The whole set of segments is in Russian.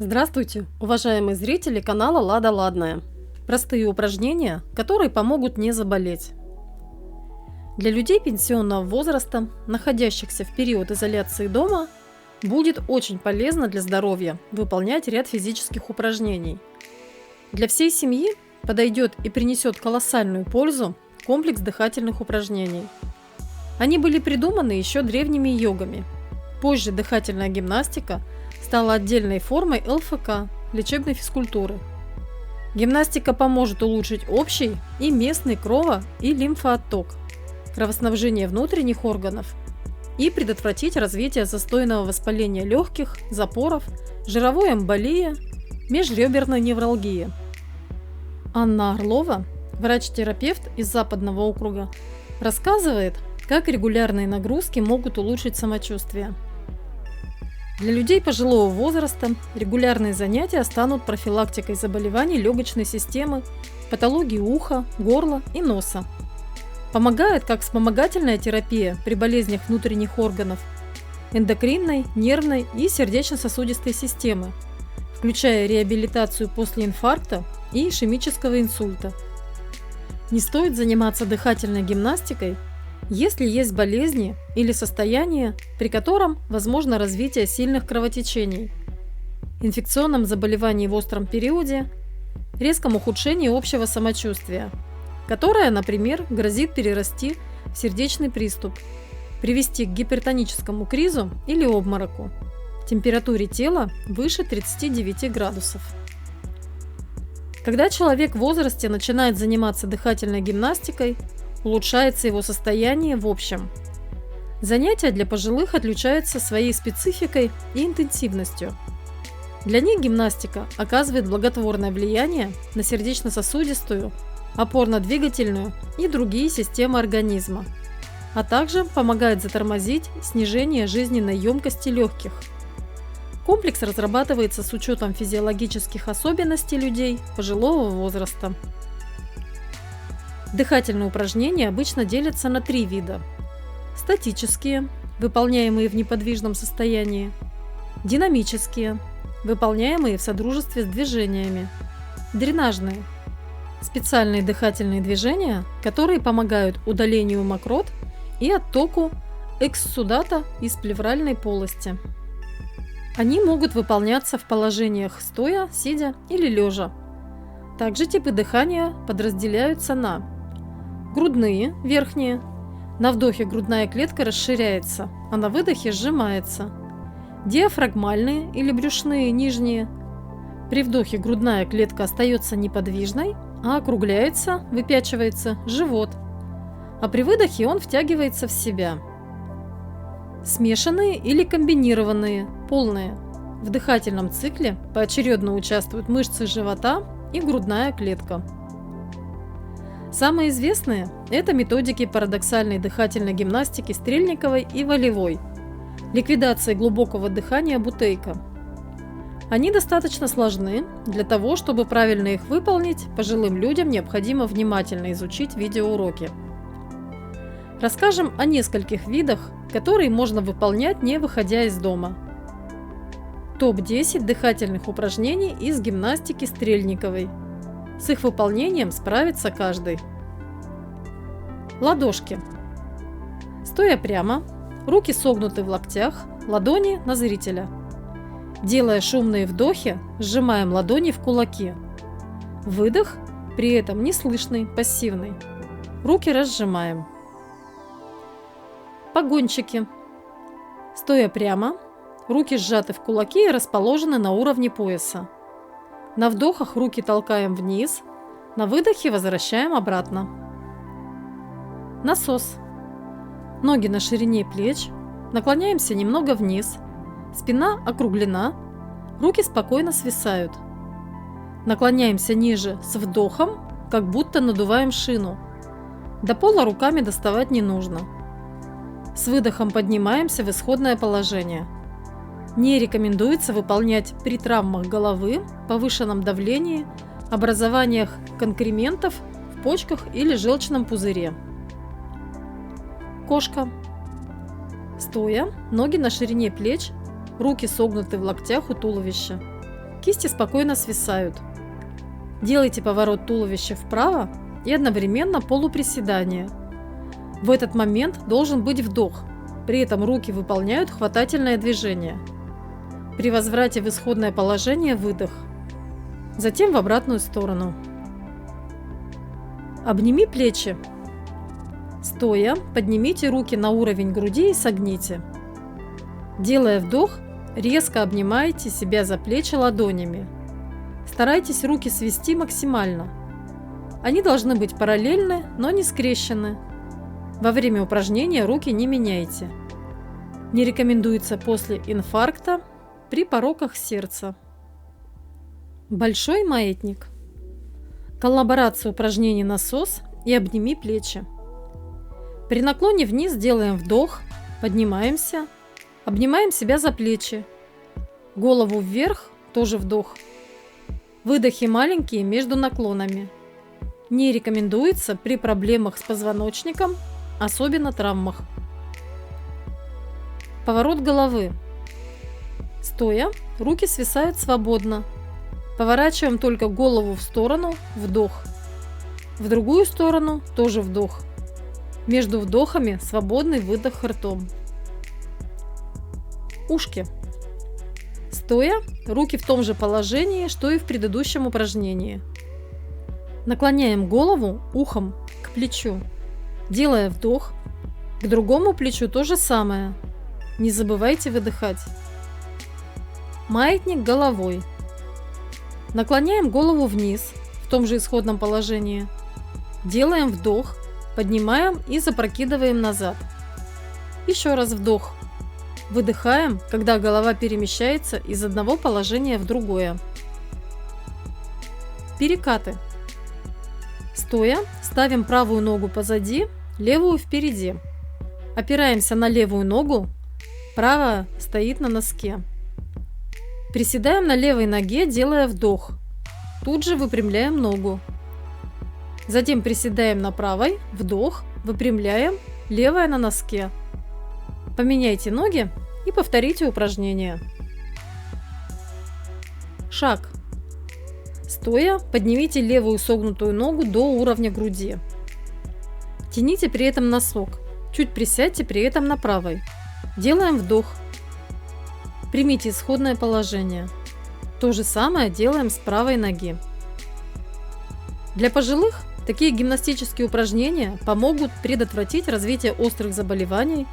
Здравствуйте, уважаемые зрители канала Лада Ладная. Простые упражнения, которые помогут не заболеть. Для людей пенсионного возраста, находящихся в период изоляции дома, будет очень полезно для здоровья выполнять ряд физических упражнений. Для всей семьи подойдет и принесет колоссальную пользу комплекс дыхательных упражнений. Они были придуманы еще древними йогами. Позже дыхательная гимнастика стала отдельной формой ЛФК – лечебной физкультуры. Гимнастика поможет улучшить общий и местный и лимфоотток, кровоснабжение внутренних органов и предотвратить развитие застойного воспаления легких, запоров, жировой эмболии, межреберной невралгии. Анна Орлова, врач-терапевт из Западного округа, рассказывает, как регулярные нагрузки могут улучшить самочувствие. Для людей пожилого возраста регулярные занятия станут профилактикой заболеваний легочной системы, патологий уха, горла и носа. Помогает как вспомогательная терапия при болезнях внутренних органов, эндокринной, нервной и сердечно-сосудистой системы, включая реабилитацию после инфаркта и ишемического инсульта. Не стоит заниматься дыхательной гимнастикой, если есть болезни или состояние, при котором возможно развитие сильных кровотечений, инфекционном заболевании в остром периоде, резком ухудшении общего самочувствия, которое, например, грозит перерасти в сердечный приступ, привести к гипертоническому кризу или обмороку, температуре тела выше 39 градусов. Когда человек в возрасте начинает заниматься дыхательной гимнастикой, улучшается его состояние в общем. Занятия для пожилых отличаются своей спецификой и интенсивностью. Для них гимнастика оказывает благотворное влияние на сердечно-сосудистую, опорно-двигательную и другие системы организма, а также помогает затормозить снижение жизненной емкости легких. Комплекс разрабатывается с учетом физиологических особенностей людей пожилого возраста. Дыхательные упражнения обычно делятся на 3 вида. Статические, выполняемые в неподвижном состоянии. Динамические, выполняемые в содружестве с движениями. Дренажные. Специальные дыхательные движения, которые помогают удалению мокрот и оттоку экссудата из плевральной полости. Они могут выполняться в положениях стоя, сидя или лежа. Также типы дыхания подразделяются на грудные, верхние. На вдохе грудная клетка расширяется, а на выдохе сжимается. Диафрагмальные или брюшные, нижние. При вдохе грудная клетка остается неподвижной, а округляется, выпячивается живот. А при выдохе он втягивается в себя. Смешанные или комбинированные, полные. В дыхательном цикле поочередно участвуют мышцы живота и грудная клетка. Самые известные – это методики парадоксальной дыхательной гимнастики Стрельниковой и Волевой, ликвидации глубокого дыхания Бутейко. Они достаточно сложны, для того, чтобы правильно их выполнить, пожилым людям необходимо внимательно изучить видеоуроки. Расскажем о нескольких видах, которые можно выполнять, не выходя из дома. Топ-10 дыхательных упражнений из гимнастики Стрельниковой. С их выполнением справится каждый. Ладошки. Стоя прямо, руки согнуты в локтях, ладони на зрителя. Делая шумные вдохи, сжимаем ладони в кулаки. Выдох, при этом неслышный, пассивный. Руки разжимаем. Погончики. Стоя прямо, руки сжаты в кулаки и расположены на уровне пояса. На вдохах руки толкаем вниз, на выдохе возвращаем обратно. Насос. Ноги на ширине плеч, наклоняемся немного вниз, спина округлена, руки спокойно свисают. Наклоняемся ниже с вдохом, как будто надуваем шину. До пола руками доставать не нужно. С выдохом поднимаемся в исходное положение. Не рекомендуется выполнять при травмах головы, повышенном давлении, образованиях конкрементов в почках или желчном пузыре. Кошка. Стоя, ноги на ширине плеч, руки согнуты в локтях у туловища. кисти спокойно свисают. Делайте поворот туловища вправо и одновременно полуприседание. В этот момент должен быть вдох, при этом руки выполняют хватательное движение. При возврате в исходное положение выдох. Затем в обратную сторону. Обними плечи. Стоя, поднимите руки на уровень груди и согните. Делая вдох, резко обнимайте себя за плечи ладонями. Старайтесь руки свести максимально. Они должны быть параллельны, но не скрещены. Во время упражнения руки не меняйте. Не рекомендуется после инфаркта, при пороках сердца. Большой маятник. Коллаборация упражнений насос и обними плечи. При наклоне вниз делаем вдох, поднимаемся, обнимаем себя за плечи. Голову вверх, тоже вдох. Выдохи маленькие между наклонами. Не рекомендуется при проблемах с позвоночником, особенно травмах. Поворот головы. Стоя, руки свисают свободно. Поворачиваем только голову в сторону, вдох. В другую сторону тоже вдох. Между вдохами свободный выдох ртом. Ушки. Стоя, руки в том же положении, что и в предыдущем упражнении. Наклоняем голову ухом к плечу, делая вдох. К другому плечу то же самое. Не забывайте выдыхать. Маятник головой. Наклоняем голову вниз, в том же исходном положении. Делаем вдох, поднимаем и запрокидываем назад. Еще раз вдох. Выдыхаем, когда голова перемещается из одного положения в другое. Перекаты. Стоя, ставим правую ногу позади, левую впереди. Опираемся на левую ногу, правая стоит на носке. Приседаем на левой ноге, делая вдох. Тут же выпрямляем ногу. Затем приседаем на правой, вдох, выпрямляем, левая на носке. Поменяйте ноги и повторите упражнение. Шаг. Стоя, поднимите левую согнутую ногу до уровня груди. Тяните при этом носок. Чуть присядьте при этом на правой. Делаем вдох. Примите исходное положение. То же самое делаем с правой ноги. Для пожилых такие гимнастические упражнения помогут предотвратить развитие острых заболеваний,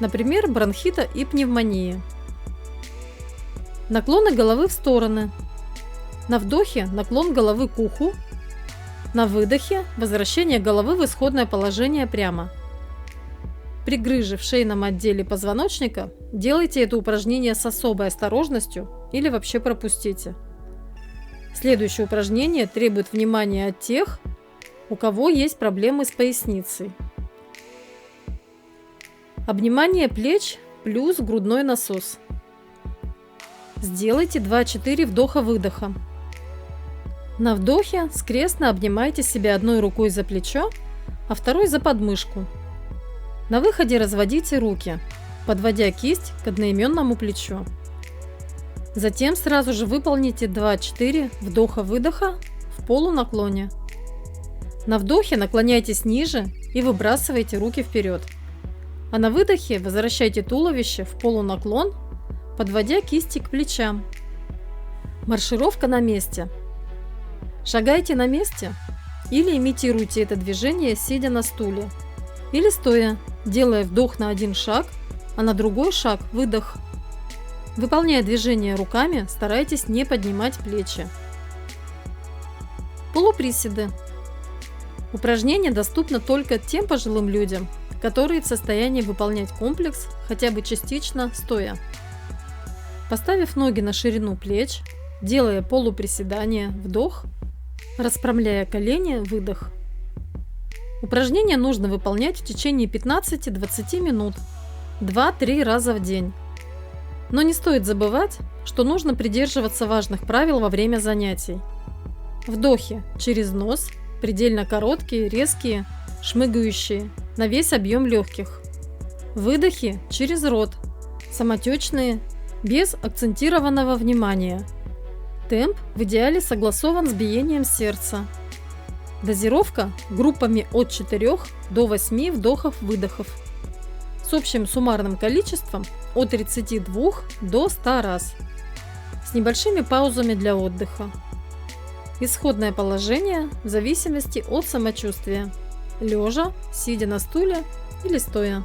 например, бронхита и пневмонии. Наклоны головы в стороны. На вдохе наклон головы к уху. На выдохе возвращение головы в исходное положение прямо. При грыже в шейном отделе позвоночника делайте это упражнение с особой осторожностью или вообще пропустите. Следующее упражнение требует внимания от тех, у кого есть проблемы с поясницей. Обнимание плеч плюс грудной насос. Сделайте 2-4 вдоха-выдоха. На вдохе скрестно обнимайте себя одной рукой за плечо, а второй за подмышку. На выходе разводите руки, подводя кисть к одноименному плечу. Затем сразу же выполните 2-4 вдоха-выдоха в полунаклоне. На вдохе наклоняйтесь ниже и выбрасывайте руки вперед. А на выдохе возвращайте туловище в полунаклон, подводя кисти к плечам. Маршировка на месте. Шагайте на месте или имитируйте это движение, сидя на стуле. Или стоя, делая вдох на один шаг, а на другой шаг выдох. Выполняя движение руками, старайтесь не поднимать плечи. Полуприседы. Упражнение доступно только тем пожилым людям, которые в состоянии выполнять комплекс хотя бы частично стоя. Поставив ноги на ширину плеч, делая полуприседание, вдох, расправляя колени, выдох. Упражнение нужно выполнять в течение 15-20 минут, 2-3 раза в день. Но не стоит забывать, что нужно придерживаться важных правил во время занятий. Вдохи через нос, предельно короткие, резкие, шмыгающие, на весь объем легких. Выдохи через рот, самотечные, без акцентированного внимания. Темп в идеале согласован с биением сердца. Дозировка группами от 4 до 8 вдохов-выдохов с общим суммарным количеством от 32 до 100 раз, с небольшими паузами для отдыха. Исходное положение в зависимости от самочувствия – лежа, сидя на стуле или стоя.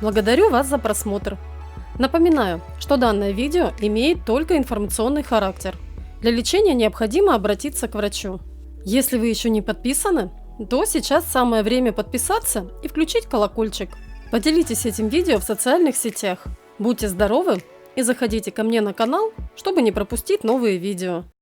Благодарю вас за просмотр. Напоминаю, что данное видео имеет только информационный характер. Для лечения необходимо обратиться к врачу. Если вы еще не подписаны, то сейчас самое время подписаться и включить колокольчик. Поделитесь этим видео в социальных сетях. Будьте здоровы и заходите ко мне на канал, чтобы не пропустить новые видео.